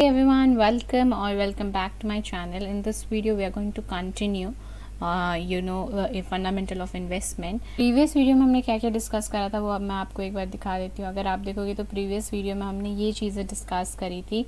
Hey everyone, welcome back to my channel. In this video we are going to continue a fundamental of investment. Previous video में हमने क्या क्या discuss करा था वो अब मैं आपको एक बार दिखा देती हूँ. अगर आप देखोगे तो प्रीवियस वीडियो में हमने ये चीज़ें डिस्कस करी थी.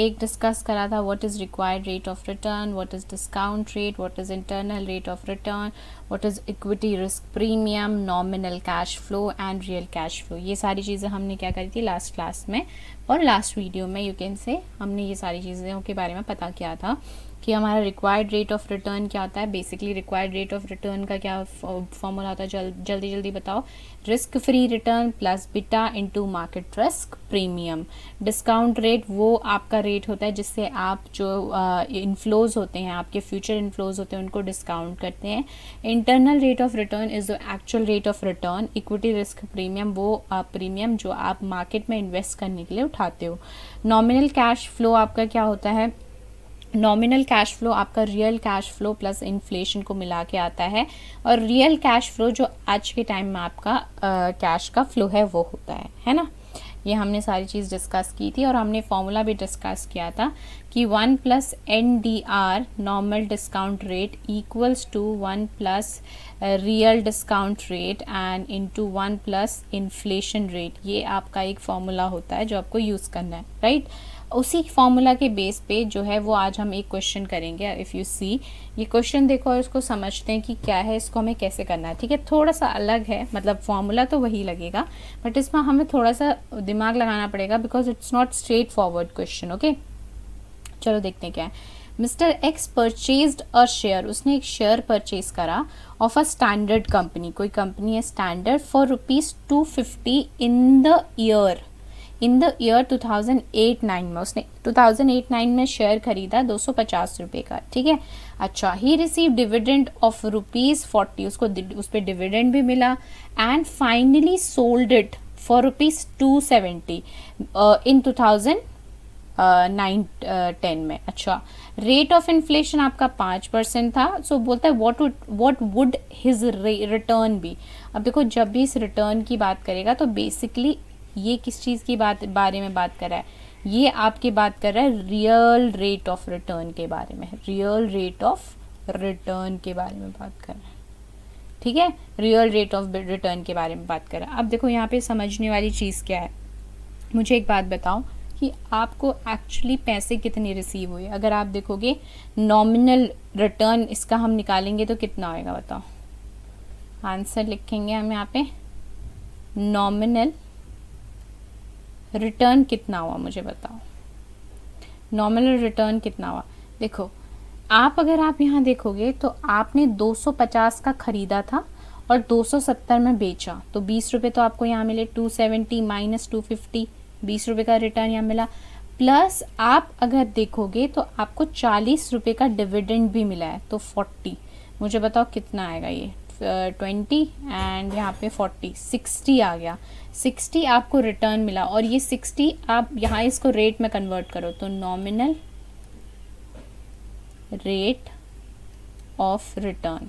एक डिस्कस करा था what is required rate of return, what is discount rate, what is internal rate of return, what is equity risk premium, nominal cash flow and real cash flow. ये सारी चीज़ें हमने क्या करी थी लास्ट क्लास में और लास्ट वीडियो में यू कैन से हमने ये सारी चीज़ों के बारे में पता किया था कि हमारा रिक्वायर्ड रेट ऑफ रिटर्न क्या होता है. Basically required rate of return का क्या फॉर्मूला होता है, जल्दी बताओ. Risk free return plus beta into market risk premium. Discount rate वो आपका रेट होता है जिससे आप जो इनफ्लोज होते हैं, आपके फ्यूचर इनफ्लोज होते हैं, उनको डिस्काउंट करते हैं. Internal rate of return is the actual rate of return. Equity risk premium वो प्रीमियम जो आप मार्केट में इन्वेस्ट करने के लिए उठाते हो. नॉमिनल कैश फ्लो आपका क्या होता है. नॉमिनल कैश फ्लो आपका real cash flow plus inflation को मिला के आता है और रियल कैश फ्लो जो आज के टाइम में आपका कैश का फ्लो है वो होता है ना. ये हमने सारी चीज़ डिस्कस की थी और हमने फॉर्मूला भी डिस्कस किया था कि 1 plus NDR normal discount rate equals to 1 plus real discount rate and into 1 plus inflation rate. ये आपका एक फॉर्मूला होता है जो आपको यूज़ करना है, राइट. उसी फॉर्मूला के बेस पे जो है वो आज हम एक क्वेश्चन करेंगे. इफ़ यू सी ये क्वेश्चन देखो और इसको समझते हैं कि क्या है, इसको हमें कैसे करना है. ठीक है, थोड़ा सा अलग है, मतलब फॉर्मूला तो वही लगेगा बट इसमें हमें थोड़ा सा दिमाग लगाना पड़ेगा because it's not straight forward question. Okay, चलो देखते हैं क्या है. Mister x purchased a share. उसने एक शेयर परचेज करा ऑफ अ स्टैंडर्ड कंपनी. कोई कंपनी है standard for ₹250 in the year 2008-9 में. उसने 2008-9 में शेयर खरीदा 250 रुपये का. ठीक है, अच्छा. ही रिसीव डिविडेंड ऑफ ₹40. उसको उस पर डिविडेंड भी मिला and finally sold it for ₹270 इन 2009-10 में. अच्छा, रेट ऑफ इन्फ्लेशन आपका 5% था. सो बोलता है what would his return be. अब देखो जब भी इस रिटर्न की बात करेगा तो बेसिकली ये किस चीज़ की बारे में बात कर रहा है. ये आपकी बात कर रहा है रियल रेट ऑफ रिटर्न के बारे में. रियल रेट ऑफ रिटर्न के बारे में बात कर रहा है. ठीक है, रियल रेट ऑफ रिटर्न के बारे में बात कर रहा है. अब देखो यहाँ पे समझने वाली चीज़ क्या है. मुझे एक बात बताओ कि आपको एक्चुअली पैसे कितने रिसीव हुए. अगर आप देखोगे नॉमिनल रिटर्न इसका हम निकालेंगे तो कितना होएगा बताओ. आंसर लिखेंगे हम यहाँ पे. नॉमिनल रिटर्न कितना हुआ मुझे बताओ. नॉमिनल रिटर्न कितना हुआ. देखो अगर आप यहाँ देखोगे तो आपने 250 का खरीदा था और 270 में बेचा तो 20 रुपये तो आपको यहाँ मिले. 270 माइनस 250 20 रुपये का रिटर्न यहाँ मिला. प्लस आप अगर देखोगे तो आपको 40 रुपये का डिविडेंड भी मिला है तो 40. मुझे बताओ कितना आएगा ये. 20 एंड यहाँ पे 40 60 आ गया. 60 आपको रिटर्न मिला और ये 60 आप यहाँ इसको रेट में कन्वर्ट करो तो नॉमिनल रेट ऑफ रिटर्न.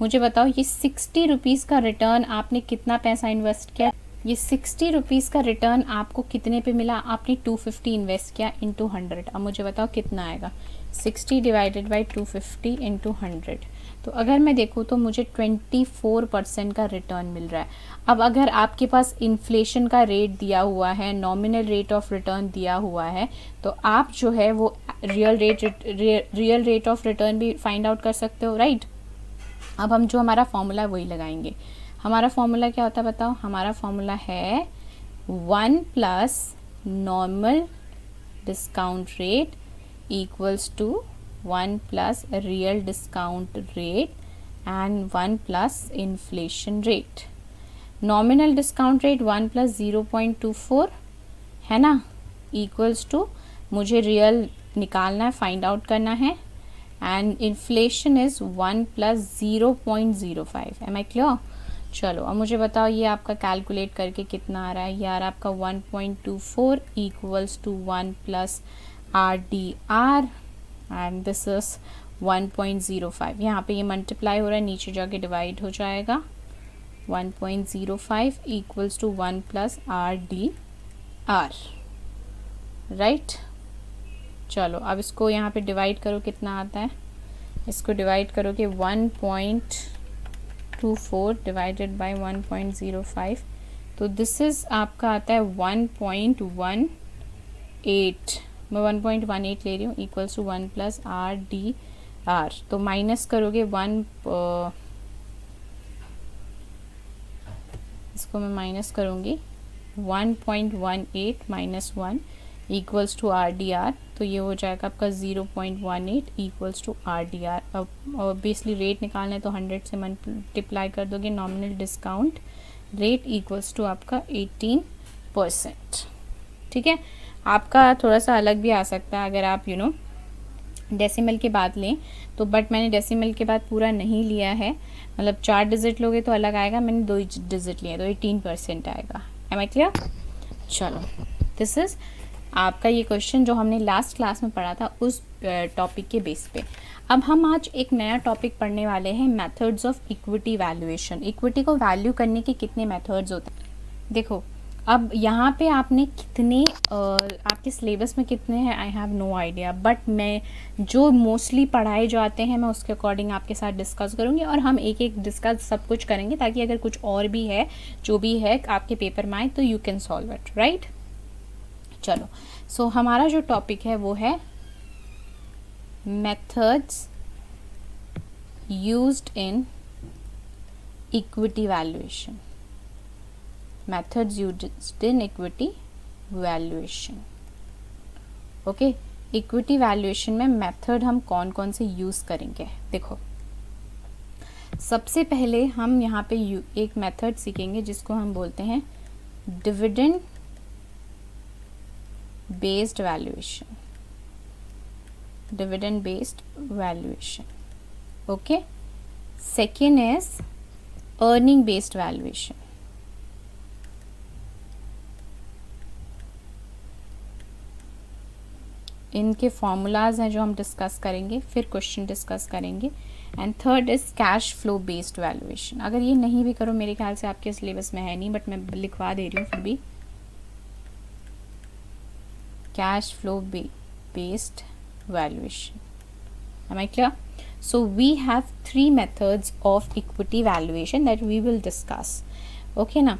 मुझे बताओ ये 60 रुपीज़ का रिटर्न आपने कितना पैसा इन्वेस्ट किया. ये 60 रुपीज़ का रिटर्न आपको कितने पे मिला. आपने 250 इन्वेस्ट किया इंटू 100. अब मुझे बताओ कितना आएगा. 60 डिवाइडेड बाई 250 इंटू 100. तो अगर मैं देखूँ तो मुझे 24% का रिटर्न मिल रहा है. अब अगर आपके पास इन्फ्लेशन का रेट दिया हुआ है, नॉमिनल रेट ऑफ रिटर्न दिया हुआ है तो आप जो है वो रियल रेट ऑफ रिटर्न भी फाइंड आउट कर सकते हो, राइट. अब हम जो हमारा फॉर्मूला वही लगाएंगे. हमारा फॉर्मूला क्या होता है बताओ. हमारा फॉर्मूला है 1 plus normal discount rate equals to 1 plus real discount rate and 1 plus inflation rate. Nominal discount rate 1 plus 0.24 है ना, इक्वल्स टू मुझे रियल निकालना है, फाइंड आउट करना है and inflation is 1 plus 0.05. Am I clear. चलो अब मुझे बताओ ये आपका कैलकुलेट करके कितना आ रहा है. यार आपका 1.24 equals to 1 plus RDR and this is 1.05. यहाँ पे ये मल्टीप्लाई हो रहा है, नीचे जाके डिवाइड हो जाएगा. 1.05 equals to 1 plus RDR. Right. चलो अब इसको यहाँ पे डिवाइड करो, कितना आता है, इसको डिवाइड करोगे 1.24 डिवाइडेड बाय 1.05, तो दिस इज़ आपका आता है 1.18, मैं 1.18 ले रही हूँ, equals to 1 plus R D R. तो माइनस करोगे इसको मैं माइनस करूँगी 1.18 minus 1 equals to R D R, तो ये हो जाएगा आपका 0.18 equals to R D R. अब ऑब्वियसली रेट निकालना है तो 100 से मल्टीप्लाई कर दोगे, nominal discount rate equals to आपका 18%। ठीक है, आपका थोड़ा सा अलग भी आ सकता है अगर आप डेसिमल के बाद लें तो, बट मैंने डेसिमल के बाद पूरा नहीं लिया है, मतलब 4 डिजिट लोगे तो अलग आएगा, मैंने 2 डिजिट लिए तो 18% आएगा। Am I clear? चलो दिस इज़ आपका ये क्वेश्चन जो हमने लास्ट क्लास में पढ़ा था उस टॉपिक के बेस पे। अब हम आज एक नया टॉपिक पढ़ने वाले हैं, methods of equity valuation. Equity को वैल्यू करने के कितने मेथड्स होते हैं। देखो अब यहाँ पे आपने कितने आपके सिलेबस में कितने हैं I have no idea, but मैं जो मोस्टली पढ़ाए जाते हैं मैं उसके अकॉर्डिंग आपके साथ डिस्कस करूँगी, और हम एक एक डिस्कस सब कुछ करेंगे ताकि अगर कुछ और भी है जो भी है आपके पेपर में आए तो you can solve it, right. चलो सो हमारा जो टॉपिक है वो है methods used in equity valuation. Methods used in equity valuation. Okay, equity valuation में मेथड हम कौन कौन से यूज़ करेंगे। देखो सबसे पहले हम यहाँ पे एक मेथड सीखेंगे जिसको हम बोलते हैं dividend based valuation. Dividend based valuation, okay. Second is earning based valuation. इनके फॉर्मूलाज हैं जो हम डिस्कस करेंगे, फिर क्वेश्चन डिस्कस करेंगे। And third is cash flow based valuation. अगर ये नहीं भी करो, मेरे ख्याल से आपके सिलेबस में है नहीं, बट मैं लिखवा दे रही हूँ फिर भी, cash flow based valuation. Am I clear? So we have 3 methods of equity valuation that we will discuss, okay ना।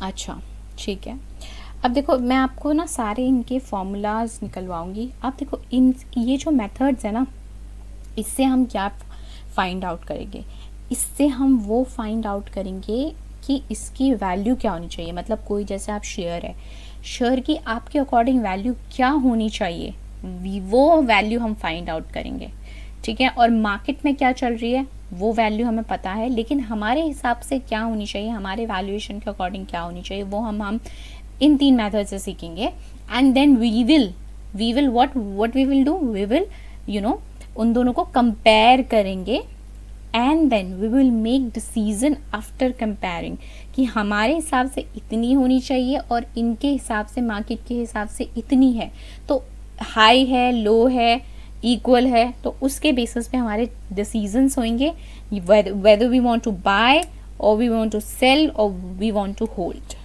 अच्छा ठीक है, अब देखो मैं आपको ना सारे इनके फॉर्मूलाज निकलवाऊंगी। आप देखो ये जो मेथड्स है ना, इससे हम क्या फाइंड आउट करेंगे, इससे हम वो फाइंड आउट करेंगे कि इसकी वैल्यू क्या होनी चाहिए। मतलब कोई जैसे आप शेयर है, शेयर की आपके अकॉर्डिंग वैल्यू क्या होनी चाहिए, वो वैल्यू हम फाइंड आउट करेंगे, ठीक है। और मार्केट में क्या चल रही है वो वैल्यू हमें पता है, लेकिन हमारे हिसाब से क्या होनी चाहिए, हमारे वैल्यूएशन के अकॉर्डिंग क्या होनी चाहिए, वो हम इन 3 मेथड से सीखेंगे। And then we will what we will do, we will उन दोनों को कंपेयर करेंगे, and then we will make decision after comparing कि हमारे हिसाब से इतनी होनी चाहिए और इनके हिसाब से, मार्केट के हिसाब से इतनी है, तो हाई है, लो है, इक्वल है, तो उसके बेसिस पे हमारे डिसीजंस होंगे whether we want to buy or we want to sell or we want to hold।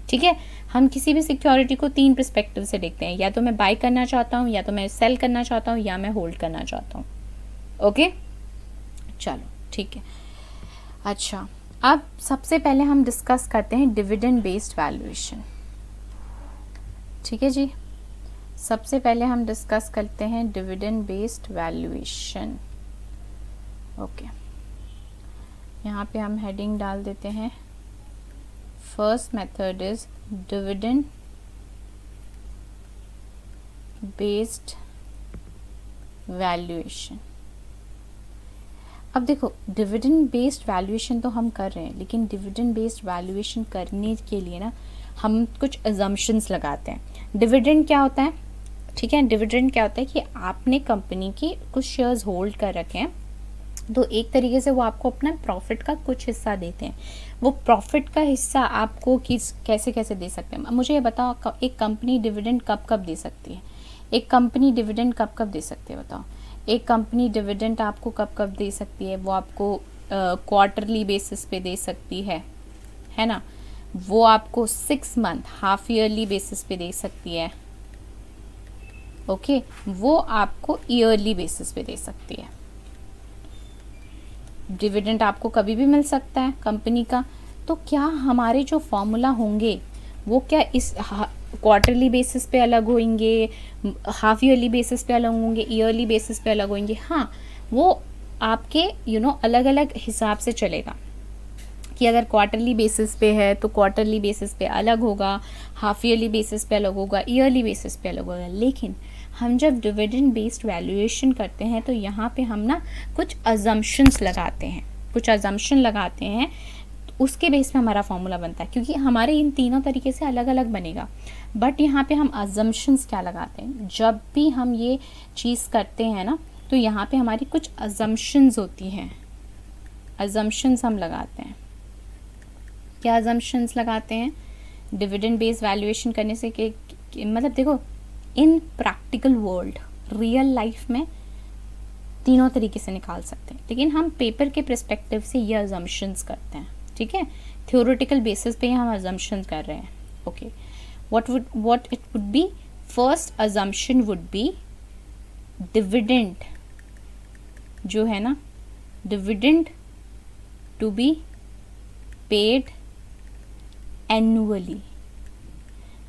ठीक है, हम किसी भी सिक्योरिटी को 3 पर्सपेक्टिव से देखते हैं, या तो मैं बाय करना चाहता हूँ, या तो मैं सेल करना चाहता हूँ, या मैं होल्ड करना चाहता हूँ। ओके चलो ठीक है। अच्छा अब सबसे पहले हम डिस्कस करते हैं डिविडेंड बेस्ड वैल्यूएशन। ठीक है जी, सबसे पहले हम डिस्कस करते हैं डिविडेंड बेस्ड वैल्यूएशन। ओके, यहाँ पे हम हेडिंग डाल देते हैं, first method is dividend based valuation. अब देखो डिविडेंड बेस्ड वैल्यूएशन तो हम कर रहे हैं, लेकिन डिविडेंड बेस्ड वैल्यूएशन करने के लिए ना हम कुछ अजम्पशंस लगाते हैं। डिविडेंड क्या होता है, ठीक है, डिविडेंड क्या होता है कि आपने कंपनी की कुछ शेयर्स होल्ड कर रखे हैं, तो एक तरीके से वो आपको अपना प्रॉफिट का कुछ हिस्सा देते हैं। वो प्रॉफिट का हिस्सा आपको कैसे कैसे दे सकते हैं। मुझे ये बताओ, एक कंपनी डिविडेंड कब कब दे सकती है, एक कंपनी डिविडेंड कब कब दे सकती है, बताओ। एक कंपनी डिविडेंड आपको कब कब दे सकती है, वो आपको क्वार्टरली बेसिस पे दे सकती है ना। वो आपको 6 मंथ हाफ ईयरली बेसिस पे दे सकती है ओके, वो आपको ईयरली बेसिस पे दे सकती है। डिविडेंड आपको कभी भी मिल सकता है कंपनी का। तो क्या हमारे जो फॉर्मूला होंगे वो क्या इस क्वार्टरली बेसिस पे अलग होंगे, हाफ ईयरली बेसिस पे अलग होंगे, ईयरली बेसिस पे अलग होंगे? हाँ, वो आपके अलग अलग हिसाब से चलेगा कि अगर क्वार्टरली बेसिस पे है तो क्वार्टरली बेसिस पे अलग होगा, हाफ ईयरली बेसिस पे अलग होगा, ईयरली बेसिस पे अलग होगा। लेकिन हम जब डिविडेंड बेस्ड वैल्यूएशन करते हैं तो यहाँ पे हम ना कुछ अजम्पशंस लगाते हैं, कुछ अजम्पशन लगाते हैं, उसके बेस पे हमारा फॉर्मूला बनता है, क्योंकि हमारे इन तीनों तरीके से अलग अलग बनेगा। बट यहाँ पे हम अजम्पशंस क्या लगाते हैं, जब भी हम ये चीज़ करते हैं ना तो यहाँ पे हमारी कुछ अजम्पशंस होती हैं, अजम्पशंस हम लगाते हैं। क्या अजम्पशंस लगाते हैं डिविडेंड बेस्ड वैल्यूएशन करने से? मतलब देखो, इन प्रैक्टिकल वर्ल्ड, रियल लाइफ में तीनों तरीके से निकाल सकते हैं, लेकिन हम पेपर के पर्सपेक्टिव से ये अजम्पशंस करते हैं, ठीक है? थ्योरेटिकल बेसिस पे हम अजम्पशंस कर रहे हैं। Okay, what it would be? First assumption would be dividend जो है ना, dividend to be paid annually.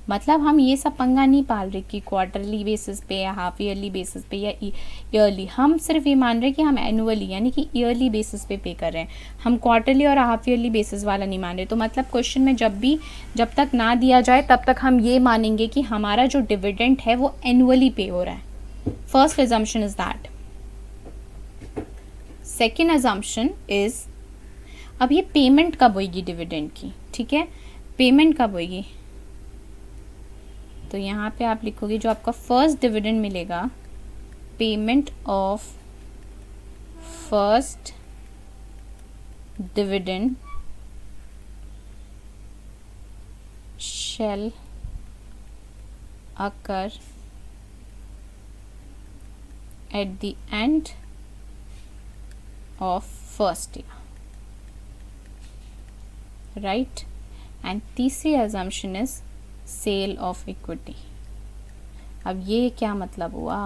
मतलब हम ये सब पंगा नहीं पाल रहे कि क्वार्टरली बेसिस पे या हाफ ईयरली बेसिस पे या ईयरली, हम सिर्फ ये मान रहे हैं कि हम एनुअली यानी कि ईयरली बेसिस पे कर रहे हैं, हम क्वार्टरली और हाफ ईयरली बेसिस वाला नहीं मान रहे। तो मतलब क्वेश्चन में जब तक ना दिया जाए तब तक हम ये मानेंगे कि हमारा जो डिविडेंड है वो एनुअली पे हो रहा है। First assumption is that. Second assumption is, अब ये पेमेंट कब होगी डिविडेंड की, ठीक है? पेमेंट कब होगी? तो यहाँ पे आप लिखोगे जो आपका फर्स्ट डिविडेंड मिलेगा, payment of first dividend shall occur at the end of first year, right? And तीसरी assumption is sale of equity. अब ये क्या मतलब हुआ?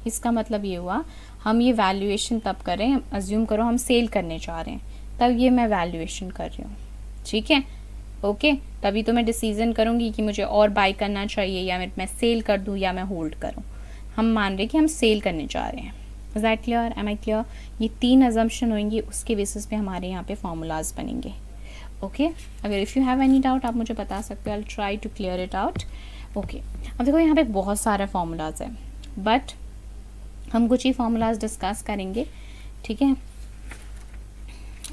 इसका मतलब ये हुआ, हम ये वैल्यूएशन तब करें, अज्यूम करो हम सेल करने जा रहे हैं, तब ये मैं वैल्यूएशन कर रही हूँ, ठीक है? ओके, तभी तो मैं डिसीजन करूँगी कि मुझे और बाय करना चाहिए या मैं सेल कर दूँ या मैं होल्ड करूँ। हम मान रहे कि हम सेल करने जा रहे हैं। Is that clear? Am I clear? ये तीन अजम्पशन होंगी, उसके बेसिस पे हमारे यहाँ पे फॉर्मूलाज बनेंगे। ओके, अगर if you have any doubt आप मुझे बता सकते हो, I try to clear it out. Okay, अब देखो यहाँ पे बहुत सारे फॉर्मूलाज हैं, बट हम कुछ ही फॉर्मूलाज डिस्कस करेंगे, ठीक है?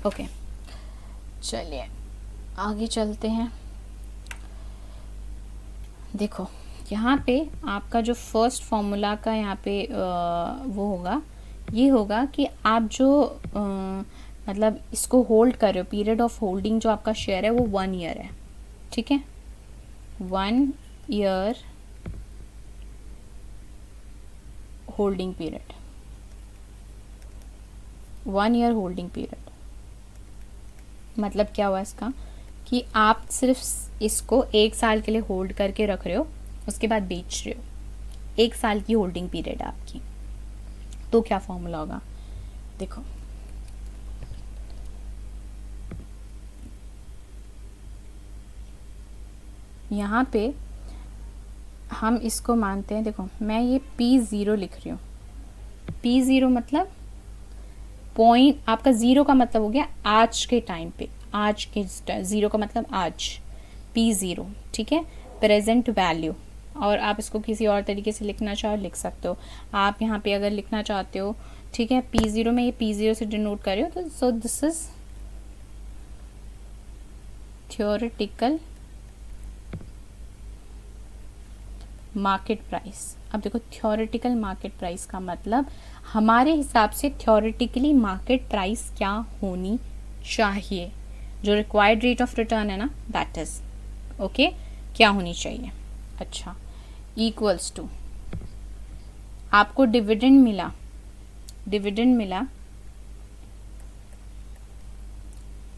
ओके, चलिए आगे चलते हैं। देखो यहाँ पे आपका जो फर्स्ट फॉर्मूला का यहाँ पे वो होगा, ये होगा कि आप जो मतलब इसको होल्ड कर रहे हो, पीरियड ऑफ होल्डिंग जो आपका शेयर है वो 1 ईयर है, ठीक है? 1 year holding period, 1 year holding period. मतलब क्या हुआ इसका कि आप सिर्फ इसको 1 साल के लिए होल्ड करके रख रहे हो, उसके बाद बेच रहे हो। 1 साल की होल्डिंग पीरियड है आपकी, तो क्या फॉर्मूला होगा? देखो यहाँ पे हम इसको मानते हैं, देखो मैं ये P0 लिख रही हूँ। P0 मतलब पॉइंट, आपका ज़ीरो का मतलब हो गया आज के टाइम पे, आज के ज़ीरो का मतलब आज, P0, ठीक है? Present value. और आप इसको किसी और तरीके से लिखना चाहो लिख सकते हो। आप यहाँ पे अगर लिखना चाहते हो, ठीक है, P0 में ये P0 से डिनोट कर रहे हो, तो सो this is theoretical market price. अब देखो थ्योरेटिकल मार्केट प्राइस का मतलब हमारे हिसाब से थ्योरेटिकली मार्केट प्राइस क्या होनी चाहिए, जो रिक्वायर्ड रेट ऑफ रिटर्न है ना, दैट इज ओके, क्या होनी चाहिए। अच्छा, इक्वल्स टू आपको डिविडेंड मिला,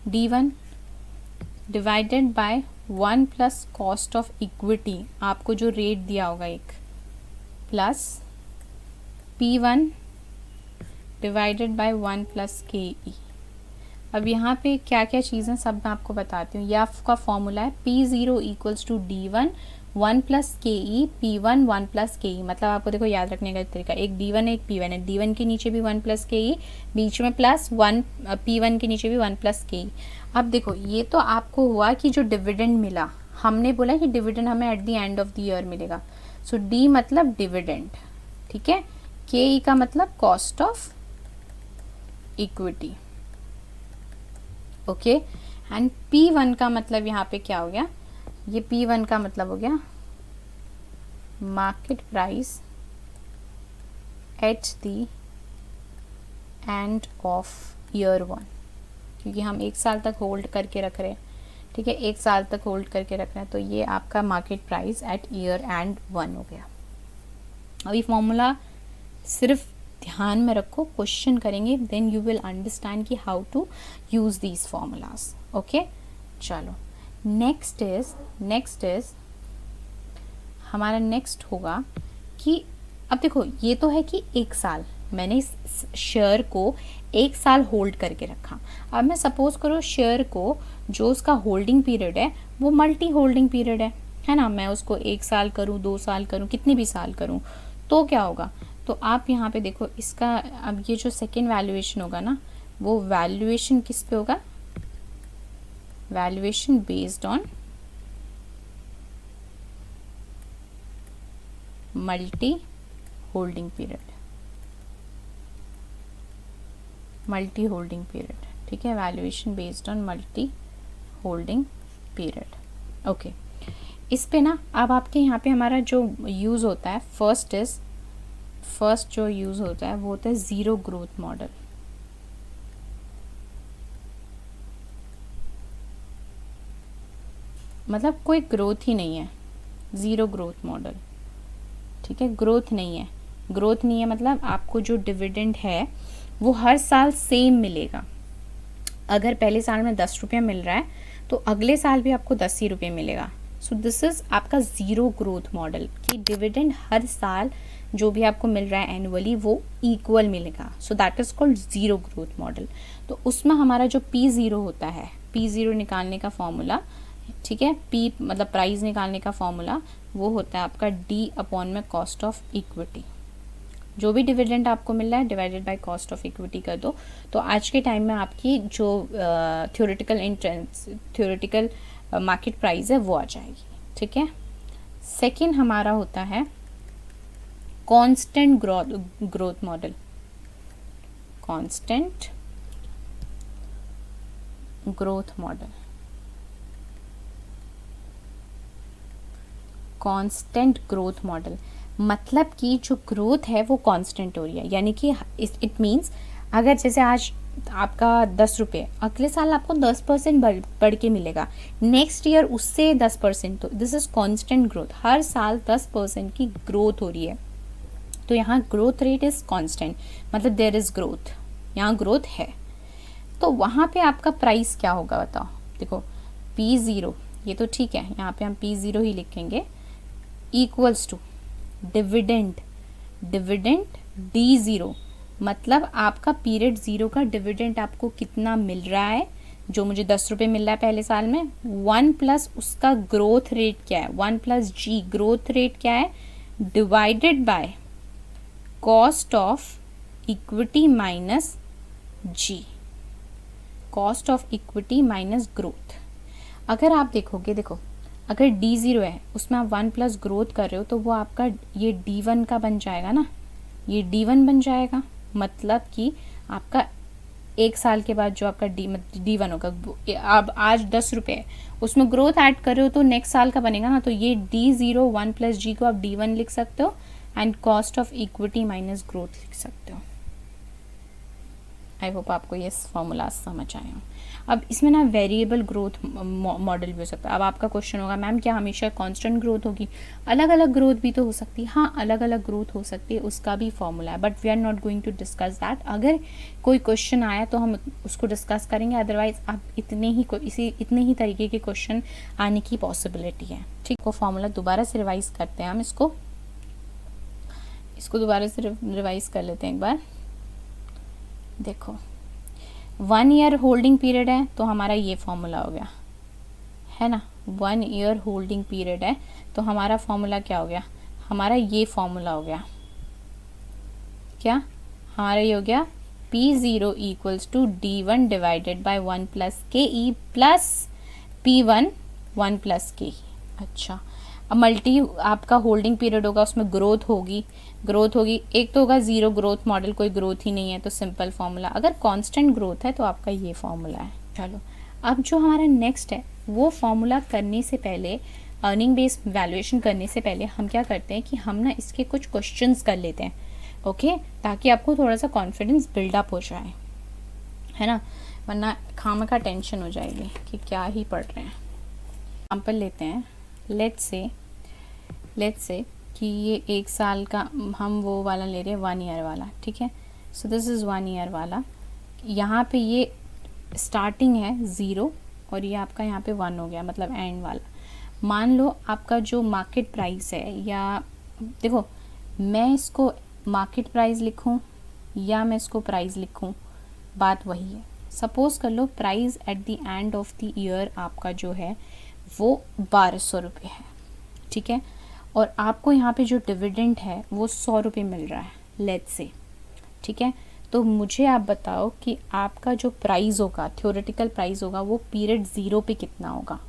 D1 divided by 1 plus cost of equity. आपको जो रेट दिया होगा एक, plus P1 divided by 1 plus KE। अब यहाँ पे क्या क्या चीज़ें सब मैं आपको बताती हूँ। यह आपका फॉर्मूला है P0 equals to D1 1 plus KE P1 1 plus KE। मतलब आपको देखो याद रखने का तरीका, एक D1 है एक P1 है, D1 के नीचे भी 1 प्लस KE, बीच में प्लस 1, P1 के नीचे भी 1 प्लस KE। अब देखो ये तो आपको हुआ कि जो डिविडेंड मिला, हमने बोला कि डिविडेंड हमें eight the end of the year मिलेगा। सो D मतलब डिविडेंड, ठीक है। KE का मतलब cost of equity, okay. And P1 का मतलब यहाँ पे क्या हो गया, ये P1 का मतलब हो गया market price at the end of year 1, क्योंकि हम 1 साल तक होल्ड करके रख रहे हैं, ठीक है, 1 साल तक होल्ड करके रख रहे हैं, तो ये आपका market price at year end 1 हो गया। अभी फॉर्मूला सिर्फ ध्यान में रखो, क्वेश्चन करेंगे देन यू विल अंडरस्टैंड कि how to use these formulas, okay. चलो नेक्स्ट इज हमारा नेक्स्ट होगा कि अब देखो ये तो है कि 1 साल मैंने इस शेयर को 1 साल होल्ड करके रखा। अब मैं सपोज करो शेयर को जो उसका होल्डिंग पीरियड है वो मल्टी होल्डिंग पीरियड है ना, मैं उसको 1 साल करूँ 2 साल करूँ कितनी भी साल करूँ, तो क्या होगा, तो आप यहाँ पे देखो इसका अब ये जो सेकेंड वैल्यूएशन होगा ना, वो वैल्यूएशन किस पे होगा, valuation based on multi holding period, multi holding period, ठीक है, valuation based on multi holding period, okay. इस पे ना अब आपके यहाँ पे हमारा जो यूज़ होता है फर्स्ट जो यूज़ होता है वो होता है ज़ीरो ग्रोथ मॉडल। मतलब कोई ग्रोथ ही नहीं है, ज़ीरो ग्रोथ मॉडल, ठीक है, ग्रोथ नहीं है मतलब आपको जो डिविडेंड है वो हर साल सेम मिलेगा। अगर पहले साल में 10 रुपये मिल रहा है तो अगले साल भी आपको 10 ही रुपये मिलेगा। सो दिस इज़ आपका ज़ीरो ग्रोथ मॉडल कि डिविडेंड हर साल जो भी आपको मिल रहा है एनुअली वो इक्वल मिलेगा। So that is called zero growth model. तो उसमें हमारा जो P0 होता है, P0 निकालने का फॉर्मूला, ठीक है, P मतलब प्राइस निकालने का फॉर्मूला वो होता है आपका D अपॉन में कॉस्ट ऑफ इक्विटी। जो भी डिविडेंड आपको मिल रहा है divided by cost of equity कर दो, तो आज के टाइम में आपकी जो थ्योरेटिकल मार्केट प्राइस है वो आ जाएगी, ठीक है। सेकेंड हमारा होता है constant growth model, constant growth model, constant growth model मतलब कि जो ग्रोथ है वो कांस्टेंट हो रही है, यानी कि इट मीन्स अगर जैसे आज आपका 10 रुपये, अगले साल आपको 10% बढ़ के मिलेगा, नेक्स्ट ईयर उससे 10%, तो दिस इज कांस्टेंट ग्रोथ, हर साल 10% की ग्रोथ हो रही है। तो यहाँ ग्रोथ रेट इज कांस्टेंट, मतलब देयर इज ग्रोथ, यहाँ ग्रोथ है। तो वहाँ पे आपका प्राइस क्या होगा बताओ, देखो P0 ये तो ठीक है, यहाँ पे हम P0 ही लिखेंगे, इक्वल्स टू डिविडेंड D0, मतलब आपका पीरियड 0 का डिविडेंड आपको कितना मिल रहा है, जो मुझे 10 रुपये मिल रहा है पहले साल में, 1 प्लस उसका ग्रोथ रेट क्या है, 1 प्लस G, ग्रोथ रेट क्या है, divided by cost of equity minus G, cost of equity minus growth. अगर आप देखोगे, देखो अगर D0 है उसमें आप 1 प्लस ग्रोथ कर रहे हो तो वो आपका ये D1 का बन जाएगा ना, ये D1 बन जाएगा, मतलब कि आपका 1 साल के बाद जो आपका D1 होगा, अब आज 10 रुपये है उसमें ग्रोथ ऐड कर रहे हो तो नेक्स्ट साल का बनेगा ना, तो ये D0 1 प्लस G को आप D1 लिख सकते हो and cost of equity minus growth लिख सकते हो। आई होप आपको ये फॉर्मूला समझ आए हो। अब इसमें ना वेरिएबल ग्रोथ मॉडल भी हो सकता है। अब आपका क्वेश्चन होगा मैम क्या हमेशा कांस्टेंट ग्रोथ होगी, अलग अलग ग्रोथ भी तो हो सकती है, हाँ अलग अलग ग्रोथ हो सकती है, उसका भी फॉर्मूला है, but we are not going to discuss that. अगर कोई क्वेश्चन आया तो हम उसको डिस्कस करेंगे, अदरवाइज आप इतने ही तरीके के क्वेश्चन आने की पॉसिबिलिटी है, ठीक। वो फॉर्मूला दोबारा से रिवाइज करते हैं हम इसको। इसको दोबारा से रिवाइज कर लेते हैं एक बार। देखो 1 ईयर होल्डिंग पीरियड है तो हमारा ये फॉर्मूला हो गया, है ना। 1 ईयर होल्डिंग पीरियड है तो हमारा फॉर्मूला क्या हो गया, हमारा ये फॉर्मूला हो गया, क्या हमारा ये हो गया P0 equals to D1 divided by 1 plus KE plus P1 1 plus KE। अच्छा, अब मल्टी आपका होल्डिंग पीरियड होगा, उसमें ग्रोथ होगी, एक तो होगा ज़ीरो ग्रोथ मॉडल, कोई ग्रोथ ही नहीं है तो सिंपल फॉर्मूला, अगर कांस्टेंट ग्रोथ है तो आपका ये फॉर्मूला है। चलो अब जो हमारा नेक्स्ट है वो फॉर्मूला करने से पहले, अर्निंग बेस्ड वैल्यूएशन करने से पहले हम क्या करते हैं कि हम ना इसके कुछ क्वेश्चंस कर लेते हैं, ओके, ताकि आपको थोड़ा सा कॉन्फिडेंस बिल्डअप हो जाए, है ना, वरना खामखा टेंशन हो जाएगी कि क्या ही पढ़ रहे हैं। एग्जाम्पल लेते हैं, लेट्स से कि ये 1 साल का हम वो वाला ले रहे हैं 1 ईयर वाला, ठीक है। सो दिस इज़ 1 ईयर वाला, यहाँ पे ये स्टार्टिंग है 0 और ये आपका यहाँ पे 1 हो गया, मतलब एंड वाला। मान लो आपका जो मार्केट प्राइस है, या देखो मैं इसको मार्केट प्राइस लिखूं या मैं इसको प्राइस लिखूं, बात वही है। सपोज कर लो price at the end of the year आपका जो है वो 1200 रुपये है, ठीक है, और आपको यहाँ पे जो डिविडेंड है वो 100 रुपये मिल रहा है, लेट्स से, ठीक है। तो मुझे आप बताओ कि आपका जो प्राइस होगा, थ्योरेटिकल प्राइस होगा, वो पीरियड 0 पे कितना होगा,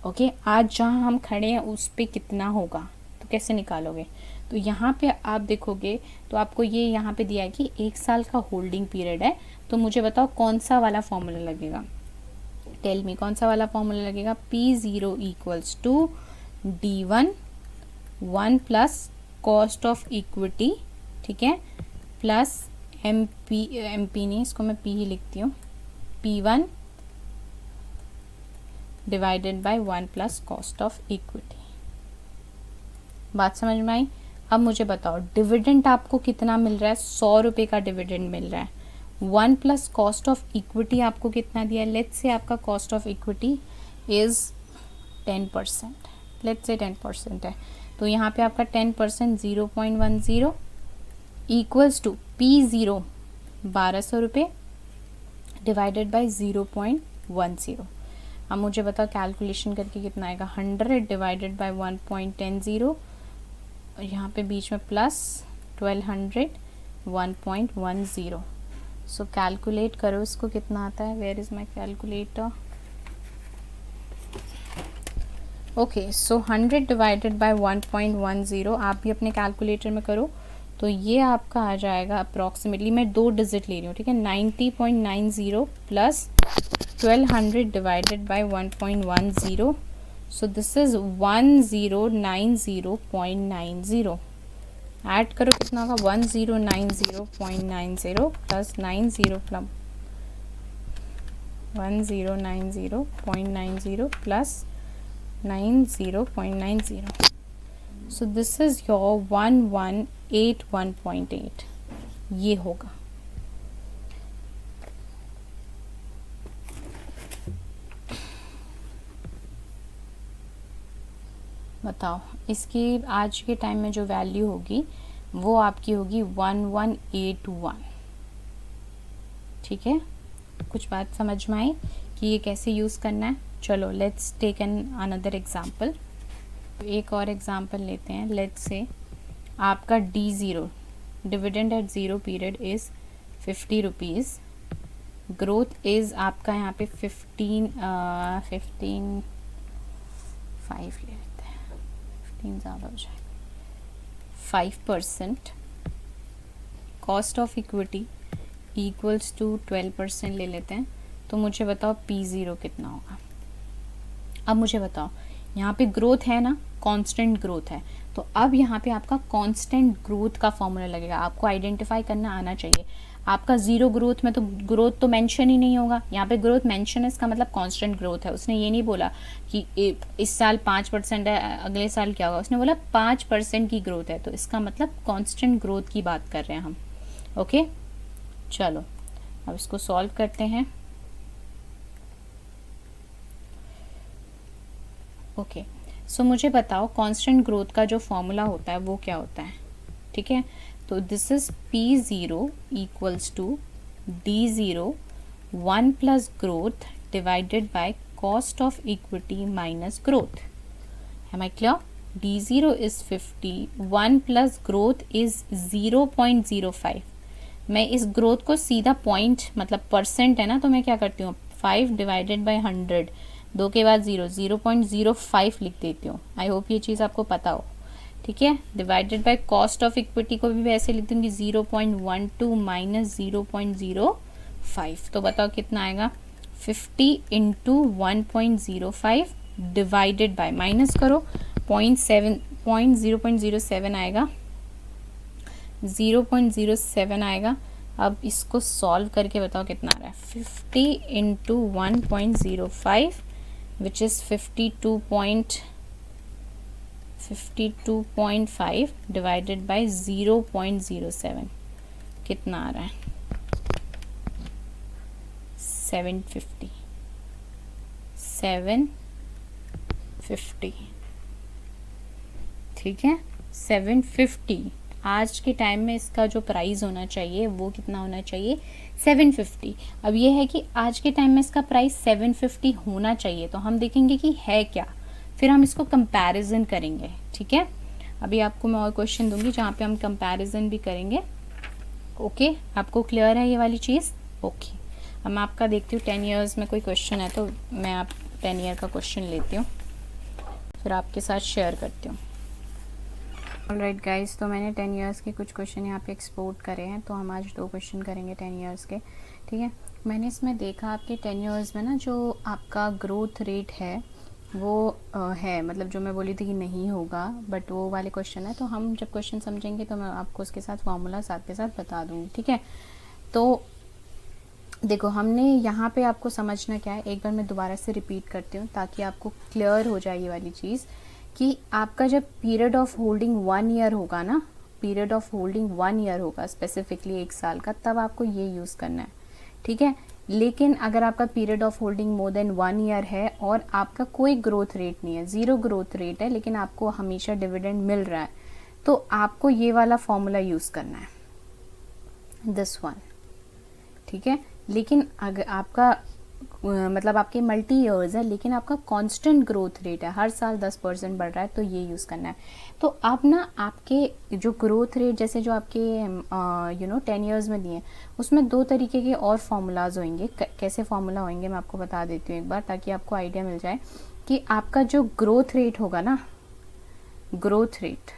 ओके। आज जहाँ हम खड़े हैं उस पे कितना होगा, तो कैसे निकालोगे। तो यहाँ पे आप देखोगे तो आपको ये यहाँ पे दिया है कि 1 साल का होल्डिंग पीरियड है, तो मुझे बताओ कौन सा वाला फॉर्मूला लगेगा, टेल मी कौन सा वाला फॉर्मूला लगेगा। P0 equals to D1 1 plus cost of equity, ठीक है, प्लस MP नहीं, इसको मैं P ही लिखती हूँ, P1 divided by 1 plus cost of equity. बात समझ में आई। अब मुझे बताओ डिविडेंड आपको कितना मिल रहा है, 100 रुपये का डिविडेंड मिल रहा है, 1 प्लस कॉस्ट ऑफ इक्विटी आपको कितना दिया है। लेट्स से आपका cost of equity is 10%, let's say 10% है, तो यहाँ पे आपका 10% 0.10 इक्वल्स टू P0 1200 रुपये डिवाइडेड बाई 0.10। अब मुझे बताओ कैलकुलेशन करके कितना आएगा, 100 डिवाइडेड बाई 1.10 और यहाँ पे बीच में प्लस 1200 1.10। सो कैलकुलेट करो इसको कितना आता है, where is my calculator. Okay, so 100 divided by 1.10 आप भी अपने कैलकुलेटर में करो, तो ये आपका आ जाएगा अप्रॉक्सीमेटली, मैं 2 डिजिट ले रही हूँ, ठीक है, 90.90 plus 1200 divided by 1.10, so this is 1090.90। Add करो कितना होगा, 1090.90 plus 1090.90 plus 90.90, so this is your 1181.8 ये होगा। बताओ इसकी आज के टाइम में जो वैल्यू होगी वो आपकी होगी 1181, ठीक है। कुछ बात समझ में आई कि ये कैसे यूज़ करना है। चलो let's take an another example, एक और एग्जांपल लेते हैं। लेट्स से आपका D0 dividend at 0 period is 50 rupees, growth is आपका यहाँ पे 15 5 ले लेते हैं, 15 ज़्यादा हो जाएगा, 5%, cost of equity equals to 12% ले लेते हैं, तो मुझे बताओ P0 कितना होगा। अब मुझे बताओ यहाँ पे ग्रोथ है ना, कांस्टेंट ग्रोथ है, तो अब यहाँ पे आपका कांस्टेंट ग्रोथ का फॉर्मूला लगेगा, आपको आइडेंटिफाई करना आना चाहिए। आपका 0 ग्रोथ में तो ग्रोथ तो मेंशन ही नहीं होगा, यहाँ पे ग्रोथ मेंशन है, इसका मतलब कांस्टेंट ग्रोथ है। उसने ये नहीं बोला कि इस साल 5% है, अगले साल क्या होगा, उसने बोला 5% की ग्रोथ है, तो इसका मतलब कांस्टेंट ग्रोथ की बात कर रहे हैं हम, ओके। चलो अब इसको सॉल्व करते हैं। ओके, सो मुझे बताओ कांस्टेंट ग्रोथ का जो फॉर्मूला होता है वो क्या होता है, ठीक है। तो this is P0 equals to D0 1 plus growth divided by cost of equity minus growth. Am I clear? D0 is 50, 1 plus growth is 0.05। मैं इस ग्रोथ को सीधा पॉइंट मतलब परसेंट है ना, तो मैं क्या करती हूँ 5 डिवाइडेड बाई 100, 2 के बाद 0.05 लिख देती हूँ। आई होप ये चीज़ आपको पता हो, ठीक है। Divided by cost of equity को भी वैसे लिख दूँगी 0.12 माइनस 0.05। तो बताओ कितना आएगा 50 इंटू 1.05 डिवाइडेड बाय, माइनस करो 0.07 आएगा, 0.07 आएगा। अब इसको सॉल्व करके बताओ कितना आ रहा है 50 into 1.05 which is 52.5 divided by 0.07 कितना आ रहा है 750, ठीक है 750। आज के टाइम में इसका जो प्राइस होना चाहिए वो कितना होना चाहिए 750। अब ये है कि आज के टाइम में इसका प्राइस 750 होना चाहिए, तो हम देखेंगे कि है क्या, फिर हम इसको कंपैरिजन करेंगे, ठीक है। अभी आपको मैं और क्वेश्चन दूंगी जहाँ पे हम कंपैरिजन भी करेंगे। ओके, आपको क्लियर है ये वाली चीज़? ओके, अब मैं आपका देखती हूँ 10 ईयर्स में कोई क्वेश्चन है तो मैं आप 10 ईयर का क्वेश्चन लेती हूँ, फिर आपके साथ शेयर करती हूँ। ऑलराइट गाइस, तो मैंने 10 ईयर्स के कुछ क्वेश्चन यहाँ पे एक्सपोर्ट करे हैं, तो हम आज 2 क्वेश्चन करेंगे 10 ईयर्स के, ठीक है। मैंने इसमें देखा आपके 10 ईयर्स में ना जो आपका ग्रोथ रेट है वो है, मतलब जो मैं बोली थी कि नहीं होगा, बट वो वाले क्वेश्चन है। तो हम जब क्वेश्चन समझेंगे तो मैं आपको उसके साथ फॉर्मूला साथ के साथ बता दूँगी, ठीक है। तो देखो, हमने यहाँ पे आपको समझना क्या है, एक बार मैं दोबारा से रिपीट करती हूँ ताकि आपको क्लियर हो जाए ये वाली चीज़ कि आपका जब पीरियड ऑफ होल्डिंग 1 ईयर होगा ना, पीरियड ऑफ होल्डिंग 1 ईयर होगा स्पेसिफिकली 1 साल का, तब आपको ये यूज़ करना है, ठीक है। लेकिन अगर आपका period of holding more than 1 year है और आपका कोई ग्रोथ रेट नहीं है, 0 ग्रोथ रेट है, लेकिन आपको हमेशा डिविडेंड मिल रहा है, तो आपको ये वाला फॉर्मूला यूज़ करना है, दिस वन, ठीक है। लेकिन अगर आपका मतलब आपके मल्टी ईयर्स है लेकिन आपका कांस्टेंट ग्रोथ रेट है, हर साल 10% बढ़ रहा है, तो ये यूज़ करना है। तो अब ना आपके जो ग्रोथ रेट जैसे जो आपके 10 ईयर्स में दिए उसमें 2 तरीके के और फार्मूलाज होंगे। कैसे फार्मूला होंगे मैं आपको बता देती हूँ एक बार, ताकि आपको आइडिया मिल जाए कि आपका जो ग्रोथ रेट होगा ना, ग्रोथ रेट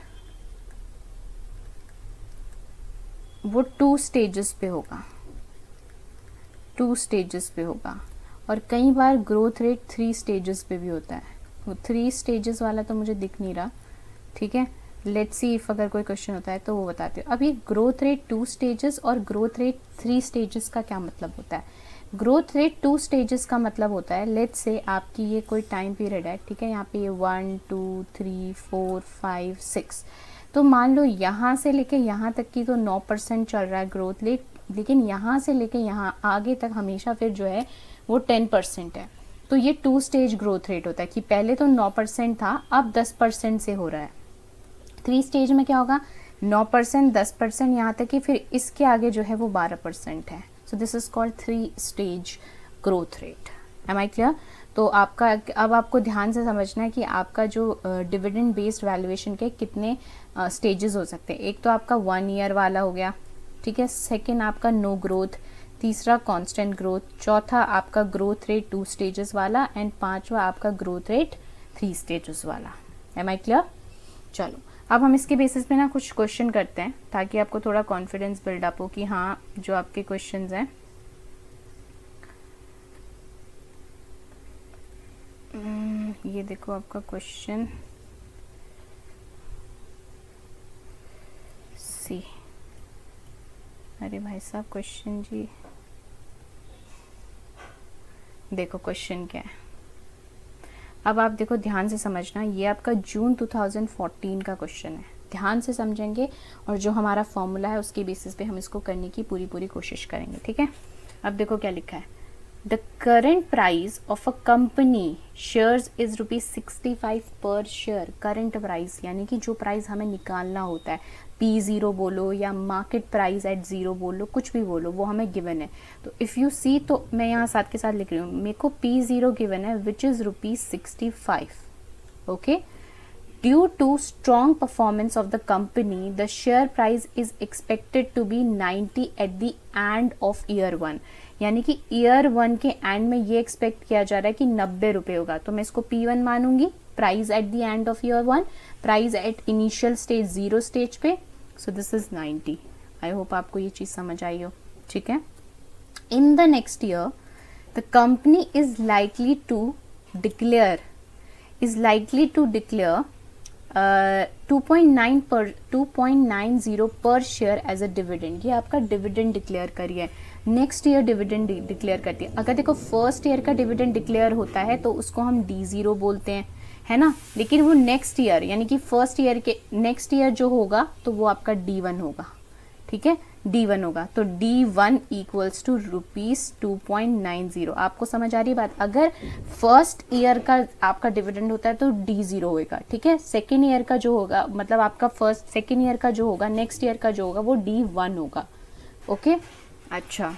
वो 2 स्टेजेस पे होगा, 2 स्टेजेस पे होगा, और कई बार ग्रोथ रेट 3 स्टेजेस पे भी होता है। वो 3 स्टेजेस वाला तो मुझे दिख नहीं रहा, ठीक है। लेट्स सी इफ अगर कोई क्वेश्चन होता है तो वो बताती हूँ। अभी ग्रोथ रेट 2 स्टेजेस और ग्रोथ रेट 3 स्टेजेस का क्या मतलब होता है? ग्रोथ रेट 2 स्टेजेस का मतलब होता है, लेट्स से आपकी ये कोई टाइम पीरियड है, ठीक है, यहाँ पे ये 1 2 3 4 5 6, तो मान लो यहाँ से लेके यहाँ तक की तो 9% चल रहा है ग्रोथ रेट, लेकिन यहाँ से लेके यहाँ आगे तक हमेशा फिर जो है वो 10% है। तो ये 2 स्टेज ग्रोथ रेट होता है कि पहले तो 9% था, अब 10% से हो रहा है। 3 स्टेज में क्या होगा, 9%, 10%, यहाँ तक कि फिर इसके आगे जो है वो 12% है। So this is called 3 stage growth rate. Am I clear? तो आपका अब आपको ध्यान से समझना है कि आपका जो डिविडेंड बेस्ड वैल्यूएशन के कितने स्टेजेस हो सकते हैं। एक तो आपका 1 ईयर वाला हो गया, ठीक है, सेकेंड आपका नो ग्रोथ, तीसरा कांस्टेंट ग्रोथ, चौथा आपका ग्रोथ रेट 2 स्टेजेस वाला, एंड 5वां आपका ग्रोथ रेट 3 स्टेजेस वाला। Am I clear? चलो, अब हम इसके बेसिस पे ना कुछ क्वेश्चन करते हैं ताकि आपको थोड़ा कॉन्फिडेंस बिल्डअप हो कि हाँ जो आपके क्वेश्चंस हैं ये देखो आपका क्वेश्चन सी। अरे भाई साहब, क्वेश्चन जी देखो क्वेश्चन क्या है। अब आप देखो ध्यान से समझना, ये आपका जून 2014 का क्वेश्चन है, ध्यान से समझेंगे और जो हमारा फॉर्मूला है उसके बेसिस पे हम इसको करने की पूरी कोशिश करेंगे, ठीक है। अब देखो क्या लिखा है, the current price of a company shares is ₹65 पर शेयर। करंट प्राइस यानी कि जो प्राइस हमें निकालना होता है, P0 बोलो या मार्केट प्राइस एट 0 बोलो, कुछ भी बोलो, वो हमें गिवन है। तो इफ़ यू सी, तो मैं यहाँ साथ के साथ लिख रही हूँ, मेरे को P0 गिवन है which is ₹65। Okay, due to strong performance of the company, the share price is expected to be 90 at the end of year 1। यानी कि ईयर 1 के एंड में ये एक्सपेक्ट किया जा रहा है कि 90 रुपये होगा। तो मैं इसको P1 मानूंगी, price at the end of year 1, price at initial stage 0 stage पे। So this is 90। I hope आपको ये चीज़ समझ आई हो। ठीक है। In the next year the company is likely to declare 2.90 per share as a dividend. ये आपका डिविडेंड डिक्लेयर करिए, नेक्स्ट ईयर डिविडेंड डिक्लेयर करती है। अगर देखो फर्स्ट ईयर का डिविडेंड डिक्लेयर होता है तो उसको हम D0 बोलते हैं, है ना, लेकिन वो नेक्स्ट ईयर यानी कि फर्स्ट ईयर के नेक्स्ट ईयर जो होगा तो वो आपका D1 होगा। ठीक है, D1 होगा। तो D1 इक्वल्स टू ₹2.90। आपको समझ आ रही है बात? अगर फर्स्ट ईयर का आपका डिविडेंड होता है तो D0 होगा। ठीक है, सेकेंड ईयर का जो होगा, मतलब आपका सेकेंड ईयर का जो होगा, नेक्स्ट ईयर का जो होगा, वो D1 होगा। ओके, अच्छा,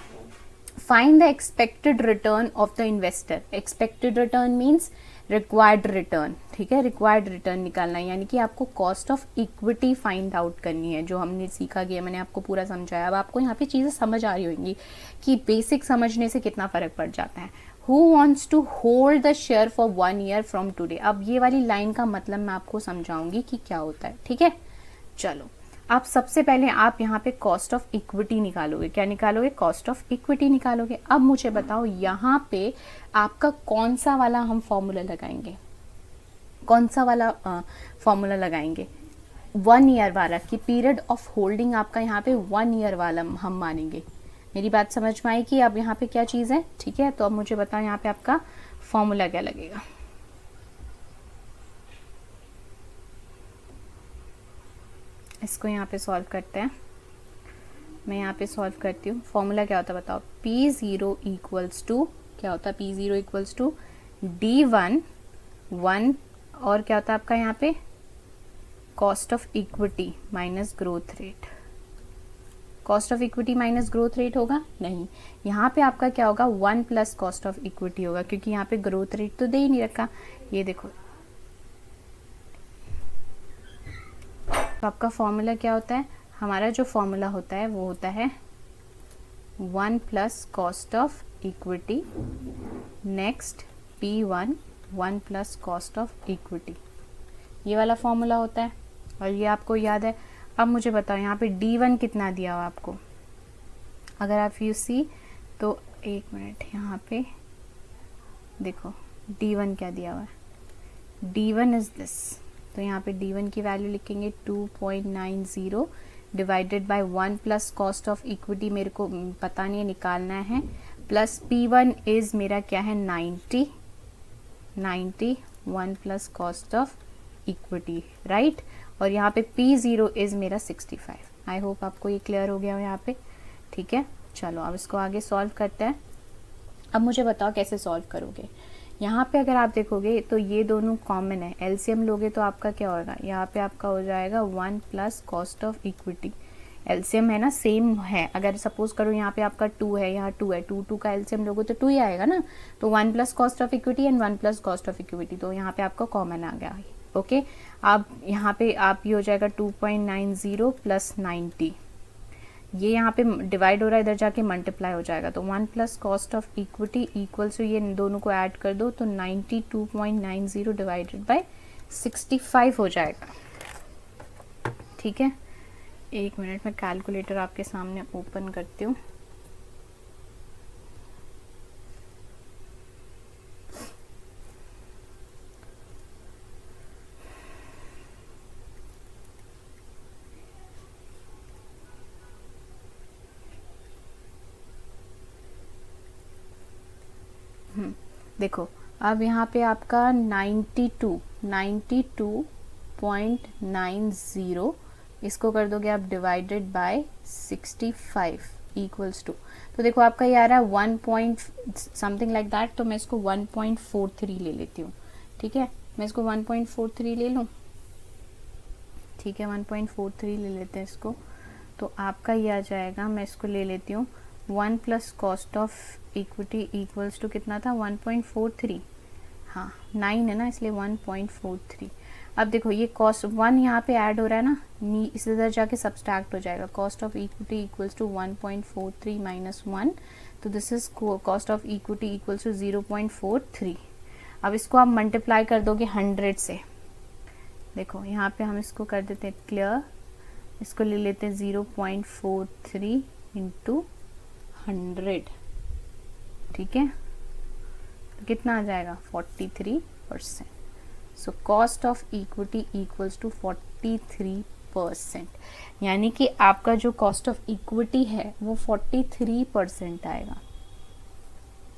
find the expected return of the investor. Expected return means required return. ठीक है, रिक्वायर्ड रिटर्न निकालना है, यानी कि आपको cost of equity find out करनी है, जो हमने सीखा गया, मैंने आपको पूरा समझाया। अब आपको यहाँ पे चीज़ें समझ आ रही होंगी कि बेसिक समझने से कितना फ़र्क पड़ जाता है। Who wants to hold the share for 1 year from today. अब ये वाली लाइन का मतलब मैं आपको समझाऊंगी कि क्या होता है। ठीक है, चलो, आप सबसे पहले आप यहाँ पे कॉस्ट ऑफ इक्विटी निकालोगे। क्या निकालोगे? कॉस्ट ऑफ इक्विटी निकालोगे। अब मुझे बताओ यहाँ पे आपका कौन सा वाला हम फॉर्मूला लगाएंगे? कौन सा वाला फॉर्मूला लगाएंगे? 1 ईयर वाला, कि पीरियड ऑफ होल्डिंग आपका यहाँ पे 1 ईयर वाला हम मानेंगे। मेरी बात समझ में आई कि अब यहाँ पे क्या चीज़ है? ठीक है, तो अब मुझे बताओ यहाँ पे आपका फॉर्मूला क्या लगेगा? इसको यहाँ पे सॉल्व करते हैं। मैं यहाँ पे सॉल्व करती हूँ। फॉर्मूला क्या होता है बताओ? P0 इक्वल्स टू, क्या होता है? P0 इक्वल्स टू D1 1, और क्या होता है आपका यहाँ पे? Cost of equity minus growth rate. Cost of equity minus growth rate होगा? नहीं, यहाँ पे आपका क्या होगा? 1 प्लस कॉस्ट ऑफ इक्विटी होगा, क्योंकि यहाँ पे ग्रोथ रेट तो दे ही नहीं रखा। ये देखो, तो आपका फॉर्मूला क्या होता है? हमारा जो फॉर्मूला होता है वो होता है 1 plus cost of equity, next P1 1 plus cost of equity. ये वाला फॉर्मूला होता है और ये आपको याद है। अब मुझे बताओ यहाँ पे D1 कितना दिया हुआ आपको? अगर आप यू सी तो, एक मिनट, यहाँ पे देखो D1 क्या दिया हुआ है? D1 is this. तो यहाँ पे D1 की वैल्यू लिखेंगे 2.90 divided by 1 plus cost of equity, मेरे को पता नहीं है, निकालना है, प्लस P1 इज मेरा क्या है? 90 1 plus cost of equity, right. और यहाँ पे P0 इज मेरा 65। आई होप आपको ये क्लियर हो गया हो यहाँ पे। ठीक है, चलो अब इसको आगे सॉल्व करते हैं। अब मुझे बताओ कैसे सॉल्व करोगे? यहाँ पे अगर आप देखोगे तो ये दोनों कॉमन है, एलसीएम लोगे तो आपका क्या होगा? यहाँ पे आपका हो जाएगा 1 plus cost of equity. LCM है ना, सेम है। अगर सपोज करो यहाँ पे आपका 2 है, यहाँ 2 है, 2 का एलसीएम लोगे तो 2 ही आएगा ना। तो 1 plus cost of equity and 1 plus cost of equity, तो यहाँ पे आपका कॉमन आ गया। ओके, अब यहाँ पे आप ये हो जाएगा 2.90 प्लस 90, ये यहाँ पे डिवाइड हो रहा है, इधर जाके मल्टीप्लाई हो जाएगा। तो 1 plus cost of equity equals to, ये दोनों को ऐड कर दो तो 92.90 डिवाइडेड बाय 65 हो जाएगा। ठीक है, एक मिनट में कैलकुलेटर आपके सामने ओपन करती हूँ। देखो, अब यहाँ पे आपका 92.90 इसको कर दोगे आप डिवाइडेड बाय 65, इक्वल्स टू, तो देखो आपका ये आ रहा है 1 पॉइंट समथिंग लाइक दैट, तो मैं इसको 1.43 ले लेती हूँ। ठीक है, मैं इसको 1.43 ले लूँ। ठीक है, 1.43 ले लेते हैं इसको, तो आपका ये आ जाएगा, मैं इसको ले लेती हूँ 1 plus cost of equity equals to कितना था 1.43, हाँ 9 है ना, इसलिए 1.43। अब देखो ये कॉस्ट 1 यहाँ पे ऐड हो रहा है ना, इस इधर जाके सब्सट्रैक्ट हो जाएगा। Cost of equity equals to 1.43 minus 1, तो this is cost of equity equals to 0.43। अब इसको आप मल्टीप्लाई कर दोगे 100 से। देखो यहाँ पे हम इसको कर देते हैं क्लियर, इसको ले लेते हैं 0.43 इंटू 100। ठीक है, तो कितना आ जाएगा 43%। So cost of equity equals to 43%, यानी कि आपका जो कॉस्ट ऑफ इक्विटी है वो 43% आएगा।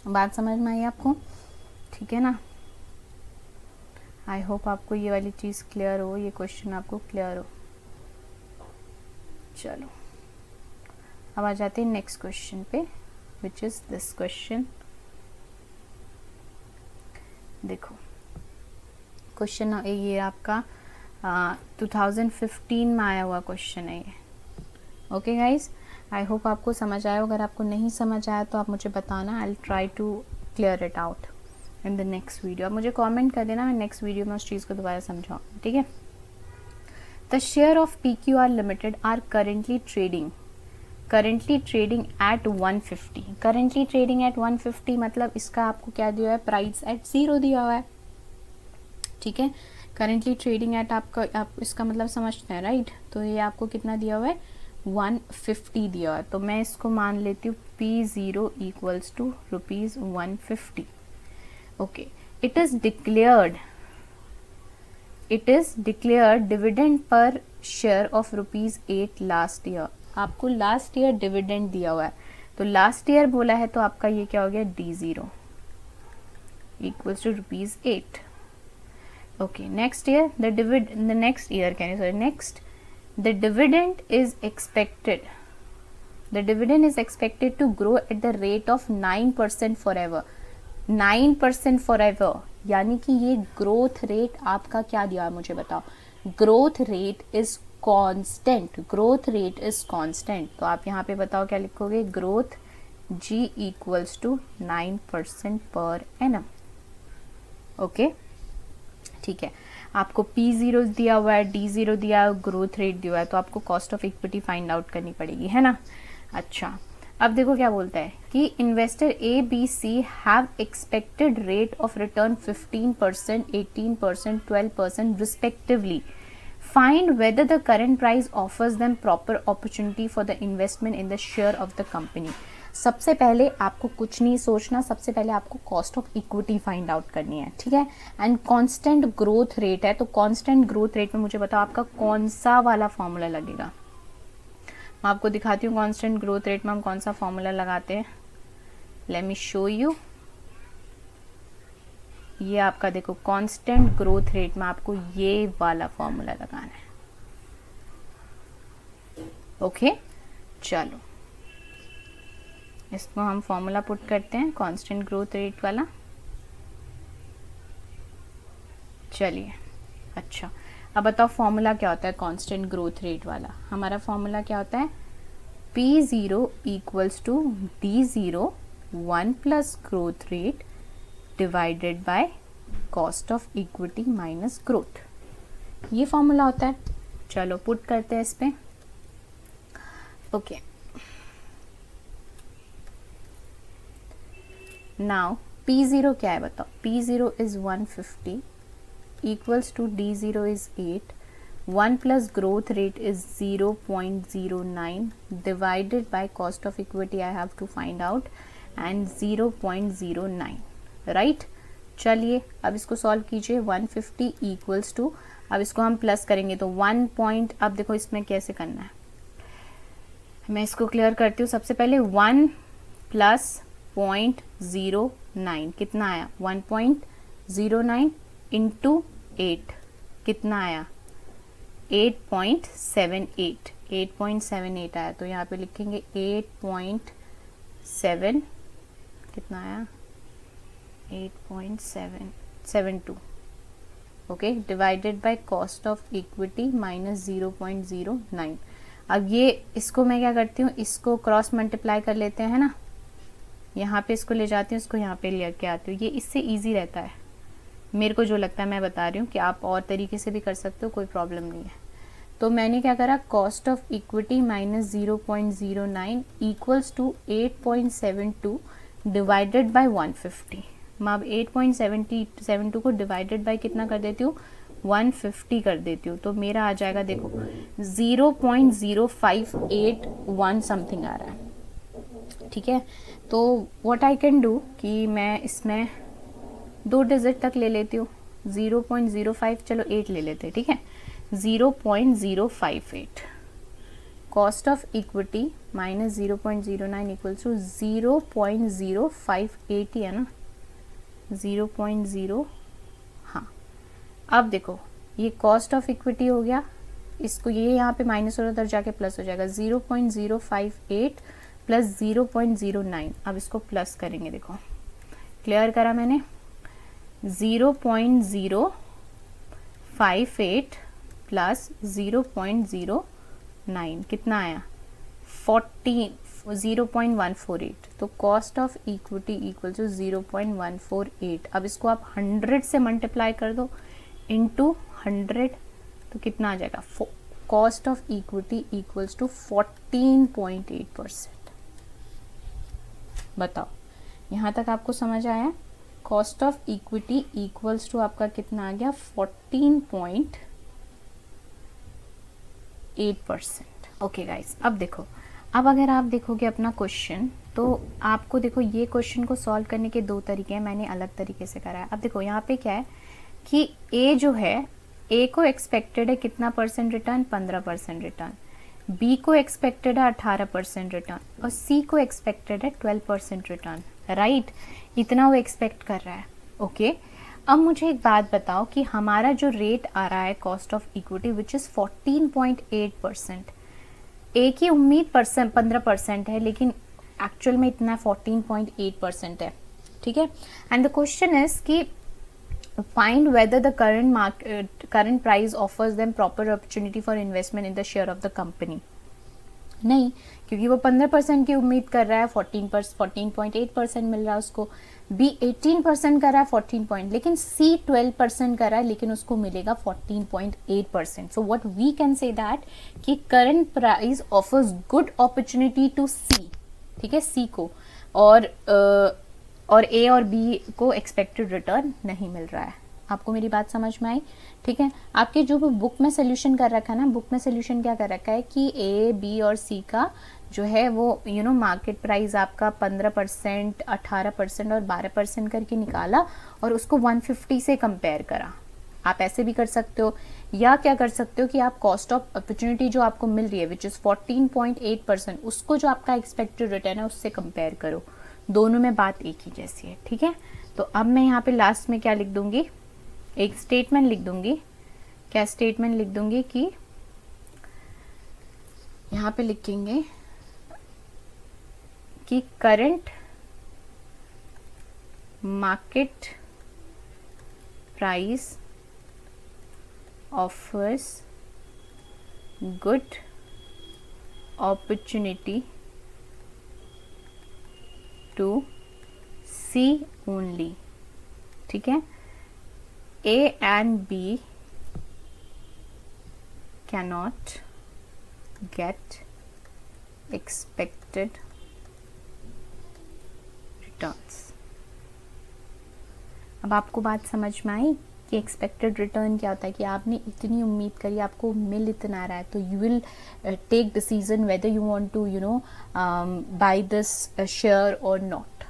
बात समझ में आई आपको? ठीक है ना, आई होप आपको ये वाली चीज़ क्लियर हो, ये क्वेश्चन आपको क्लियर हो। चलो अब आ जाते हैं नेक्स्ट क्वेश्चन पे, विच इज दिस क्वेश्चन। देखो क्वेश्चन ये आपका 2015 में आया हुआ क्वेश्चन है ये। ओके गाइज, आई होप आपको समझ आया। अगर आपको नहीं समझ आया तो आप मुझे बताना, I will try to clear it out in the next video. आप मुझे कमेंट कर देना, मैं नेक्स्ट वीडियो में उस चीज़ को दोबारा समझाऊंगी। ठीक है, the share of PQR limited are currently trading at 150। Currently trading at 150 मतलब इसका आपको क्या दिया है, प्राइस एट 0 दिया हुआ है। ठीक है, करेंटली ट्रेडिंग एट आप इसका मतलब समझते हैं राइट, तो ये आपको कितना दिया हुआ है 150 दिया हुआ है, तो मैं इसको मान लेती हूँ P0 equals to ₹150। Okay, it is declared dividend per share of ₹8 last year. आपको लास्ट ईयर डिविडेंड दिया हुआ है, तो लास्ट ईयर बोला है, तो आपका ये क्या हो गया D0 equals to ₹8। Okay, next the dividend is expected to grow at the rate of 9% forever। 9% forever यानी कि ये ग्रोथ रेट आपका क्या दिया है मुझे बताओ। ग्रोथ रेट इज कांस्टेंट, तो आप यहाँ पे बताओ क्या लिखोगे, growth G equals to 9% per annum. Okay, ठीक है, आपको P0 दिया हुआ है, D0 दिया है, ग्रोथ रेट दिया हुआ है, तो आपको cost of equity find out करनी पड़ेगी, है ना। अच्छा, अब देखो क्या बोलता है कि investor ABC have expected rate of return 15%, 18%, 12% respectively. Find whether the current price offers them proper opportunity for the investment in the share of the company. सबसे पहले आपको कुछ नहीं सोचना, सबसे पहले आपको cost of equity find out करनी है। ठीक है, एंड कांस्टेंट ग्रोथ रेट है, तो कांस्टेंट ग्रोथ रेट में मुझे बताओ आपका कौन सा वाला फॉर्मूला लगेगा। मैं आपको दिखाती हूँ कांस्टेंट ग्रोथ रेट में हम कौन सा फॉर्मूला लगाते हैं। Let me show you. ये आपका देखो कांस्टेंट ग्रोथ रेट में आपको ये वाला फॉर्मूला लगाना है। ओके, चलो इसको हम फॉर्मूला पुट करते हैं कांस्टेंट ग्रोथ रेट वाला। चलिए, अच्छा अब बताओ फॉर्मूला क्या होता है कांस्टेंट ग्रोथ रेट वाला। हमारा फॉर्मूला क्या होता है, P0 equals to D0 1 plus growth rate divided by cost of equity minus growth, ये फॉर्मूला होता है। चलो पुट करते हैं इस पे। ओके, नाउ P0 क्या है बताओ, P0 is 150 equals to D0 is 8, 1 plus growth rate is 0.09 divided by cost of equity I have to find out and 0.09 right। चलिए अब इसको सॉल्व कीजिए। 150 equals to, अब इसको हम प्लस करेंगे तो 1 पॉइंट, अब देखो इसमें कैसे करना है, मैं इसको क्लियर करती हूँ। सबसे पहले 1 प्लस 0.09 कितना आया 1.09 इंटू 8 कितना आया 8.78, 8.78 आया, तो यहाँ पे लिखेंगे 8.7, कितना आया 8.772, okay, divided by cost of equity minus 0.09। अब ये इसको मैं क्या करती हूँ, इसको क्रॉस मल्टीप्लाई कर लेते हैं ना, यहाँ पे इसको ले जाती हूँ, इसको यहाँ पे लेके आती हूँ, ये इससे इजी रहता है, मेरे को जो लगता है मैं बता रही हूँ कि आप और तरीके से भी कर सकते हो, कोई प्रॉब्लम नहीं है। तो मैंने क्या करा, cost of equity minus 0.09 equals to 8.72 divided by 150। मैं अब 8.72 को डिवाइडेड बाय कितना कर देती हूँ, 150 कर देती हूँ, तो मेरा आ जाएगा देखो 0.0581 समथिंग आ रहा है, ठीक है। तो व्हाट आई कैन डू कि मैं इसमें 2 डिजिट तक ले लेती हूँ, 0.05, चलो 8 ले लेते हैं, ठीक है, 0.058 cost of equity minus 0.09 equals to 0.058 है ना, 0.0, हाँ। अब देखो ये कॉस्ट ऑफ इक्विटी हो गया, इसको ये यहाँ पे माइनस और उधर जाके प्लस हो जाएगा, 0.058 प्लस 0.09, अब इसको प्लस करेंगे, देखो क्लियर करा मैंने, 0.058 प्लस 0.09 कितना आया 0.148, तो cost of equity equal to 0.148। अब इसको आप 100 से मल्टीप्लाई कर दो इनटू 100, तो कितना आ जाएगा, cost of equity equals to 14.8%। बताओ यहाँ तक आपको समझ आया, cost of equity equals to आपका कितना आ गया 14.8%। ओके गाइस, अब देखो, अब अगर आप देखोगे अपना क्वेश्चन, तो आपको देखो ये क्वेश्चन को सॉल्व करने के 2 तरीके हैं, मैंने अलग तरीके से करा है। अब देखो यहाँ पे क्या है कि ए जो है, ए को एक्सपेक्टेड है कितना परसेंट रिटर्न, 15% रिटर्न, बी को एक्सपेक्टेड है 18% रिटर्न, और सी को एक्सपेक्टेड है 12% रिटर्न, राइट, इतना वो एक्सपेक्ट कर रहा है, ओके। अब मुझे एक बात बताओ कि हमारा जो रेट आ रहा है cost of equity which is 14.8%, ए की उम्मीद 15% है, लेकिन एक्चुअल में इतना 14.8% है, ठीक है। एंड द क्वेश्चन इज कि find whether the current price offers them proper opportunity for investment in the share of the company. नहीं, क्योंकि वो 15% की उम्मीद कर रहा है, 14.8% मिल रहा है उसको, बी 18% कर रहा है 14 लेकिन सी 12% कर रहा है, लेकिन उसको मिलेगा 14.8%। So what we can say that कि current price offers good opportunity to see, ठीक है, सी को, और ए और बी को एक्सपेक्टेड रिटर्न नहीं मिल रहा है। आपको मेरी बात समझ में आई, ठीक है। आपके जो बुक में सोल्यूशन कर रखा है ना, बुक में सोल्यूशन क्या कर रखा है कि ए, बी और सी का जो है वो मार्केट प्राइस आपका 15%, 18% और 12% करके निकाला और उसको 150 से कंपेयर करा। आप ऐसे भी कर सकते हो, या क्या कर सकते हो कि आप कॉस्ट ऑफ अपॉर्चुनिटी जो आपको मिल रही है विच इज़ 14.8%, उसको जो आपका एक्सपेक्टेड रिटर्न है उससे कंपेयर करो। दोनों में बात एक ही जैसी है, ठीक है। तो अब मैं यहाँ पे लास्ट में क्या लिख दूंगी, एक स्टेटमेंट लिख दूंगी। क्या स्टेटमेंट लिख दूंगी कि यहाँ पे लिखेंगे कि current market price offers good opportunity to C only, ठीक है। A and B cannot get expected returns। अब आपको बात समझ में आई कि एक्सपेक्टेड रिटर्न क्या होता है, कि आपने इतनी उम्मीद करी, आपको मिल इतना रहा है, तो you will take decision whether you want to buy this share और नॉट।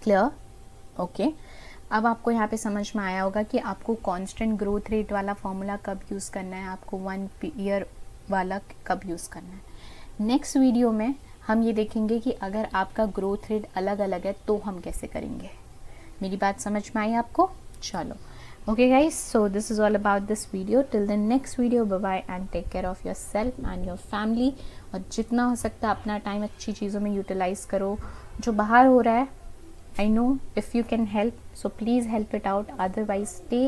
Clear, okay. अब आपको यहाँ पे समझ में आया होगा कि आपको कांस्टेंट ग्रोथ रेट वाला फॉर्मूला कब यूज़ करना है, आपको 1 ईयर वाला कब यूज़ करना है। नेक्स्ट वीडियो में हम ये देखेंगे कि अगर आपका ग्रोथ रेट अलग अलग है तो हम कैसे करेंगे। मेरी बात समझ में आई आपको? चलो, Okay guys, so this is all about this video. Till the next video, bye bye and take care of yourself and your family. और जितना हो सकता है अपना टाइम अच्छी चीज़ों में यूटिलाइज करो. जो बाहर हो रहा है, I know if you can help, so please help it out. Otherwise stay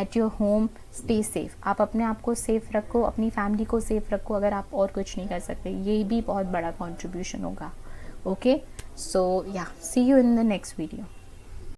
at your home, stay safe. आप अपने आप को सेफ रखो, अपनी फैमिली को सेफ रखो. अगर आप और कुछ नहीं कर सकते, ये भी बहुत बड़ा कंट्रीब्यूशन होगा. Okay, so yeah, see you in the next video.